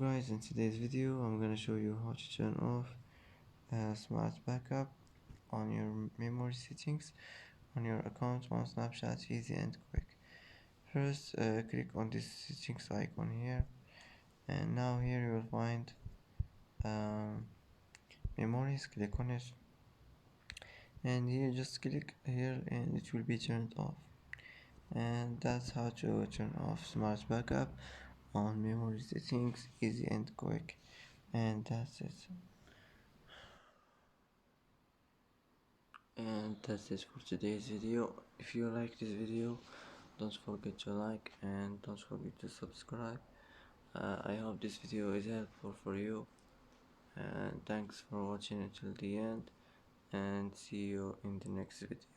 guys, in today's video I'm gonna show you how to turn off smart backup on your memory settings on your account on Snapchat. Easy and quick. First click on this settings icon here, and now here you will find um, memories. Click on it, and here just click here and it will be turned off. And that's how to turn off smart backup on memory settings. Easy and quick. And that's it. And that's it for today's video. If you like this video, don't forget to like and don't forget to subscribe. I hope this video is helpful for you, and thanks for watching until the end, and see you in the next video.